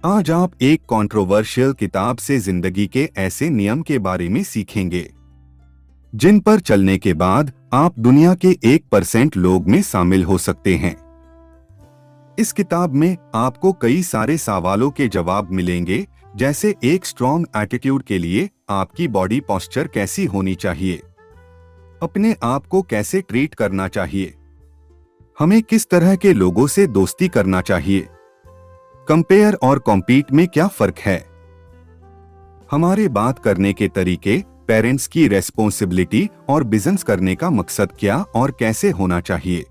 आज आप एक कंट्रोवर्शियल किताब से जिंदगी के ऐसे नियम के बारे में सीखेंगे जिन पर चलने के बाद आप दुनिया के 1% लोग में शामिल हो सकते हैं। इस किताब में आपको कई सारे सवालों के जवाब मिलेंगे, जैसे एक स्ट्रॉन्ग एटीट्यूड के लिए आपकी बॉडी पोस्चर कैसी होनी चाहिए, अपने आप को कैसे ट्रीट करना चाहिए, हमें किस तरह के लोगों से दोस्ती करना चाहिए, कंपेयर और कॉम्पीट में क्या फर्क है, हमारे बात करने के तरीके, पेरेंट्स की रेस्पॉन्सिबिलिटी और बिजनेस करने का मकसद क्या और कैसे होना चाहिए।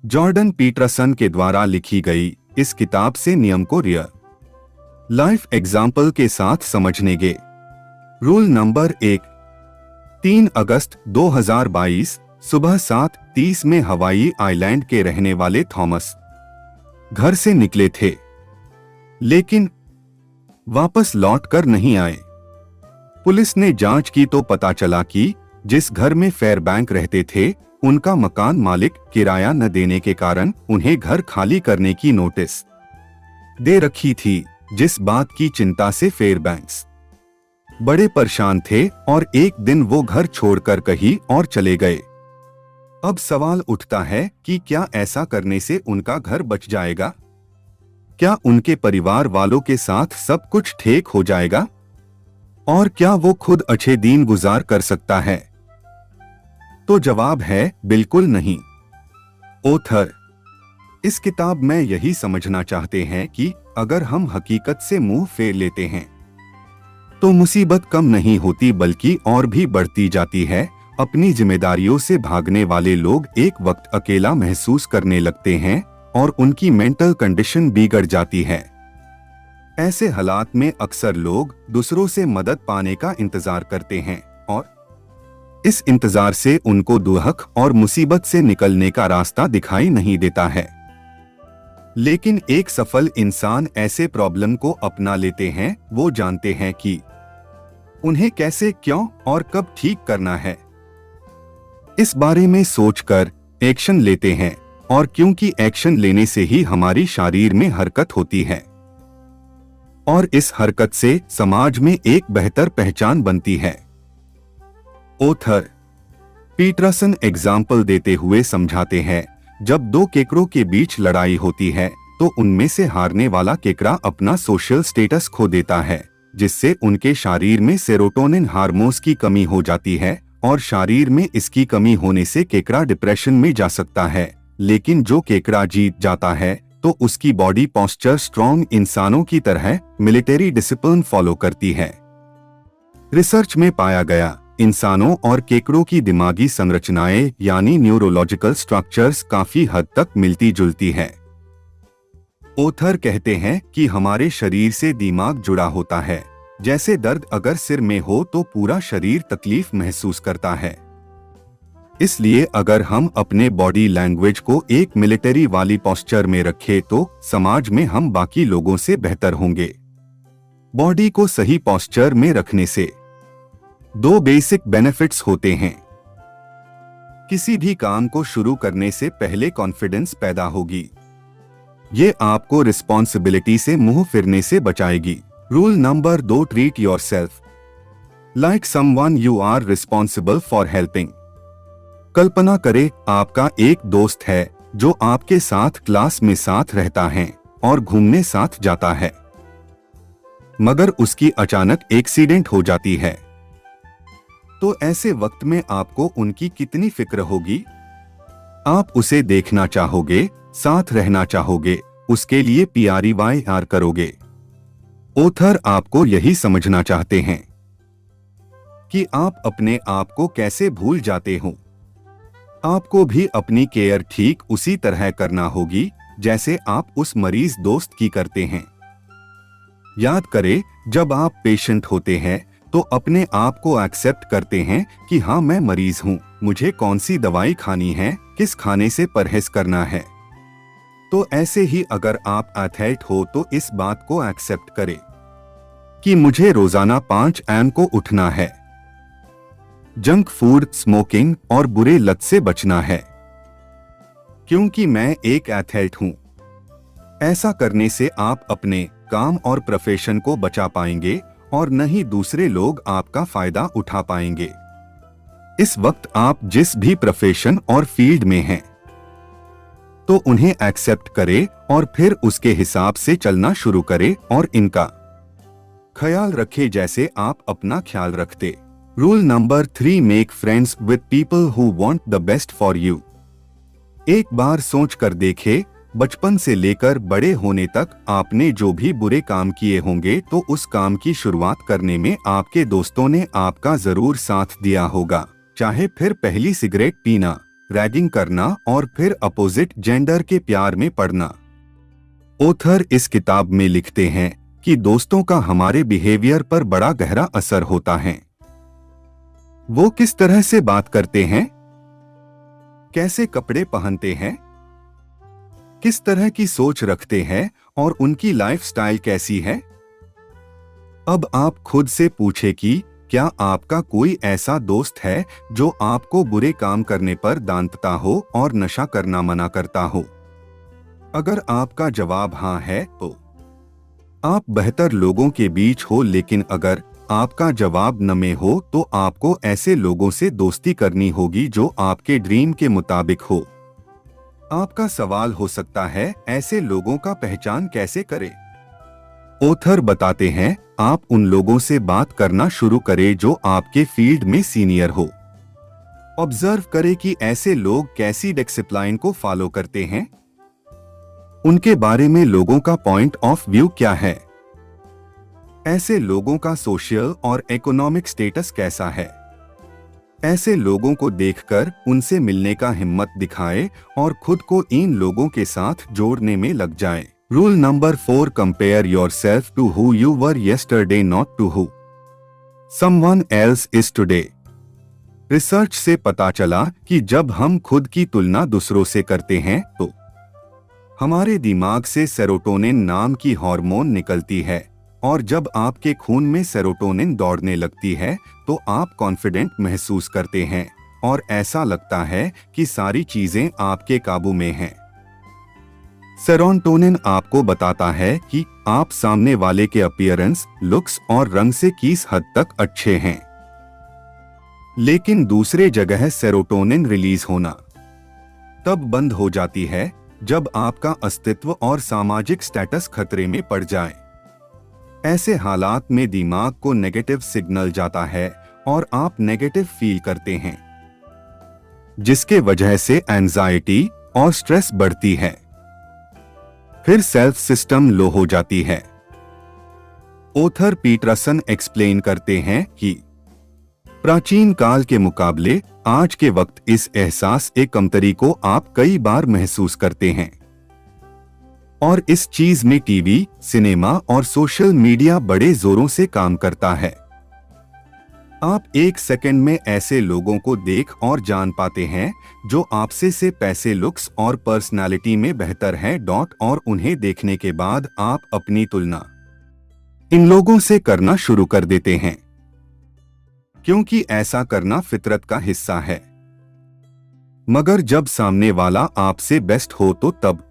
जॉर्डन पीटरसन के द्वारा लिखी गई इस किताब से नियम को रियल लाइफ एग्जाम्पल के साथ समझनेंगे। रूल नंबर 1, 3 अगस्त 2022 सुबह 7:30 में हवाई आइलैंड के रहने वाले थॉमस घर से निकले थे, लेकिन वापस लौट कर नहीं आए। पुलिस ने जांच की तो पता चला कि जिस घर में फेयरबैंक रहते थे, उनका मकान मालिक किराया न देने के कारण उन्हें घर खाली करने की नोटिस दे रखी थी, जिस बात की चिंता से फेयरबैंक्स बड़े परेशान थे और एक दिन वो घर छोड़कर कहीं और चले गए। अब सवाल उठता है कि क्या ऐसा करने से उनका घर बच जाएगा? क्या उनके परिवार वालों के साथ सब कुछ ठीक हो जाएगा? और क्या वो खुद अच्छे दिन गुजार कर सकता है? तो जवाब है बिल्कुल नहीं। ऑथर इस किताब में यही समझना चाहते हैं कि अगर हम हकीकत से मुंह फेर लेते हैं तो मुसीबत कम नहीं होती बल्कि और भी बढ़ती जाती है। अपनी जिम्मेदारियों से भागने वाले लोग एक वक्त अकेला महसूस करने लगते हैं और उनकी मेंटल कंडीशन बिगड़ जाती है। ऐसे हालात में अक्सर लोग दूसरों से मदद पाने का इंतजार करते हैं और इस इंतजार से उनको दुख और मुसीबत से निकलने का रास्ता दिखाई नहीं देता है। लेकिन एक सफल इंसान ऐसे प्रॉब्लम को अपना लेते हैं। वो जानते हैं कि उन्हें कैसे, क्यों और कब ठीक करना है। इस बारे में सोचकर एक्शन लेते हैं, और क्योंकि एक्शन लेने से ही हमारी शरीर में हरकत होती है और इस हरकत से समाज में एक बेहतर पहचान बनती है। ऑथर पीटरसन एग्जाम्पल देते हुए समझाते हैं, जब दो केकड़ों के बीच लड़ाई होती है तो उनमें से हारने वाला केकड़ा अपना सोशल स्टेटस खो देता है, जिससे उनके शरीर में सेरोटोनिन हार्मोन्स की कमी हो जाती है और शरीर में इसकी कमी होने से केकड़ा डिप्रेशन में जा सकता है। लेकिन जो केकड़ा जीत जाता है तो उसकी बॉडी पोस्चर स्ट्रॉन्ग इंसानों की तरह मिलिट्री डिसिप्लिन फॉलो करती है। रिसर्च में पाया गया, इंसानों और केकड़ों की दिमागी संरचनाएं यानी न्यूरोलॉजिकल स्ट्रक्चर्स काफी हद तक मिलती जुलती है। ऑथर कहते हैं कि हमारे शरीर से दिमाग जुड़ा होता है। जैसे दर्द अगर सिर में हो तो पूरा शरीर तकलीफ महसूस करता है। इसलिए अगर हम अपने बॉडी लैंग्वेज को एक मिलिट्री वाली पोस्चर में रखें तो समाज में हम बाकी लोगों से बेहतर होंगे। बॉडी को सही पोस्चर में रखने से 2 बेसिक बेनिफिट्स होते हैं। किसी भी काम को शुरू करने से पहले कॉन्फिडेंस पैदा होगी। ये आपको रिस्पॉन्सिबिलिटी से मुंह फिरने से बचाएगी। Rule number 2, treat yourself like someone you are responsible for helping. कल्पना करें आपका एक दोस्त है जो आपके साथ क्लास में साथ रहता है और घूमने साथ जाता है, मगर उसकी अचानक एक्सीडेंट हो जाती है। तो ऐसे वक्त में आपको उनकी कितनी फिक्र होगी? आप उसे देखना चाहोगे, साथ रहना चाहोगे, उसके लिए PREYR करोगे। ऑथर आपको यही समझना चाहते हैं कि आप अपने आप को कैसे भूल जाते हो। आपको भी अपनी केयर ठीक उसी तरह करना होगी जैसे आप उस मरीज दोस्त की करते हैं। याद करें, जब आप पेशेंट होते हैं तो अपने आप को एक्सेप्ट करते हैं कि हाँ मैं मरीज हूँ, मुझे कौन सी दवाई खानी है, किस खाने से परहेज करना है। तो ऐसे ही अगर आप एथलीट हो तो इस बात को एक्सेप्ट करें कि मुझे रोजाना 5 AM को उठना है, जंक फूड, स्मोकिंग और बुरे लत से बचना है, क्योंकि मैं एक एथलीट हूं। ऐसा करने से आप अपने काम और प्रोफेशन को बचा पाएंगे और न ही दूसरे लोग आपका फायदा उठा पाएंगे। इस वक्त आप जिस भी प्रोफेशन और फील्ड में हैं, तो उन्हें एक्सेप्ट करें और फिर उसके हिसाब से चलना शुरू करें और इनका ख्याल रखें जैसे आप अपना ख्याल रखते। Rule number 3, make friends with people who want the best for you. एक बार सोच कर देखे, बचपन से लेकर बड़े होने तक आपने जो भी बुरे काम किए होंगे तो उस काम की शुरुआत करने में आपके दोस्तों ने आपका जरूर साथ दिया होगा, चाहे फिर पहली सिगरेट पीना, रैगिंग करना और फिर अपोजिट जेंडर के प्यार में पड़ना। ऑथर इस किताब में लिखते हैं कि दोस्तों का हमारे बिहेवियर पर बड़ा गहरा असर होता है। वो किस तरह से बात करते हैं, कैसे कपड़े पहनते हैं, किस तरह की सोच रखते हैं और उनकी लाइफस्टाइल कैसी है। अब आप खुद से पूछे कि क्या आपका कोई ऐसा दोस्त है जो आपको बुरे काम करने पर डांटता हो और नशा करना मना करता हो। अगर आपका जवाब हाँ है तो आप बेहतर लोगों के बीच हो, लेकिन अगर आपका जवाब न में हो तो आपको ऐसे लोगों से दोस्ती करनी होगी जो आपके ड्रीम के मुताबिक हो। आपका सवाल हो सकता है, ऐसे लोगों का पहचान कैसे करें? ऑथर बताते हैं, आप उन लोगों से बात करना शुरू करें जो आपके फील्ड में सीनियर हो। ऑब्जर्व करें कि ऐसे लोग कैसी डिसिप्लिन को फॉलो करते हैं, उनके बारे में लोगों का पॉइंट ऑफ व्यू क्या है, ऐसे लोगों का सोशल और इकोनॉमिक स्टेटस कैसा है। ऐसे लोगों को देखकर उनसे मिलने का हिम्मत दिखाएं और खुद को इन लोगों के साथ जोड़ने में लग जाएं। Rule number 4, compare yourself to who you were yesterday, not to who someone else is today. Research से पता चला कि जब हम खुद की तुलना दूसरों से करते हैं तो हमारे दिमाग से सेरोटोनिन नाम की हार्मोन निकलती है, और जब आपके खून में सेरोटोनिन दौड़ने लगती है तो आप कॉन्फिडेंट महसूस करते हैं और ऐसा लगता है कि सारी चीजें आपके काबू में हैं। सेरोटोनिन आपको बताता है कि आप सामने वाले के अपीयरेंस, लुक्स और रंग से किस हद तक अच्छे हैं, लेकिन दूसरे जगह सेरोटोनिन रिलीज होना तब बंद हो जाती है जब आपका अस्तित्व और सामाजिक स्टेटस खतरे में पड़ जाए। ऐसे हालात में दिमाग को नेगेटिव सिग्नल जाता है और आप नेगेटिव फील करते हैं, जिसके वजह से एंजाइटी और स्ट्रेस बढ़ती है। फिर सेल्फ सिस्टम लो हो जाती है। ऑथर पीटरसन एक्सप्लेन करते हैं कि प्राचीन काल के मुकाबले आज के वक्त इस एहसास एक कमतरी को आप कई बार महसूस करते हैं, और इस चीज में टीवी, सिनेमा और सोशल मीडिया बड़े जोरों से काम करता है। आप एक सेकंड में ऐसे लोगों को देख और जान पाते हैं जो आपसे से पैसे, लुक्स और पर्सनालिटी में बेहतर हैं, और उन्हें देखने के बाद आप अपनी तुलना इन लोगों से करना शुरू कर देते हैं, क्योंकि ऐसा करना फितरत का हिस्सा है। मगर जब सामने वाला आपसे बेस्ट हो तो तब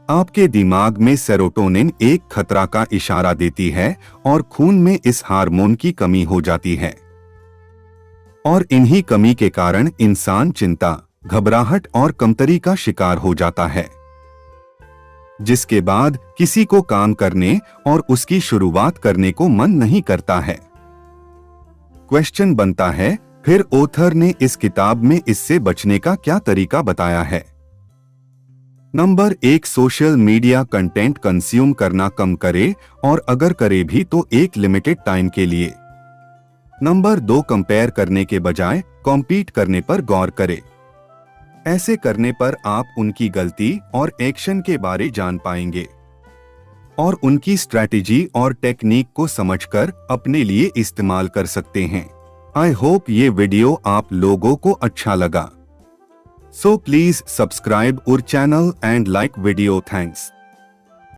आपके दिमाग में सेरोटोनिन एक खतरा का इशारा देती है और खून में इस हार्मोन की कमी हो जाती है, और इन्हीं कमी के कारण इंसान चिंता, घबराहट और कमतरी का शिकार हो जाता है, जिसके बाद किसी को काम करने और उसकी शुरुआत करने को मन नहीं करता है। क्वेश्चन बनता है, फिर ऑथर ने इस किताब में इससे बचने का क्या तरीका बताया है? Number 1, social media content consume करना कम करे, और अगर करे भी तो एक लिमिटेड टाइम के लिए। नंबर 2, कंपेयर करने के बजाय कॉम्पीट करने पर गौर करे। ऐसे करने पर आप उनकी गलती और एक्शन के बारे जान पाएंगे और उनकी स्ट्रैटेजी और टेक्निक को समझकर अपने लिए इस्तेमाल कर सकते हैं। आई होप ये वीडियो आप लोगों को अच्छा लगा। So please subscribe our channel and like video. Thanks.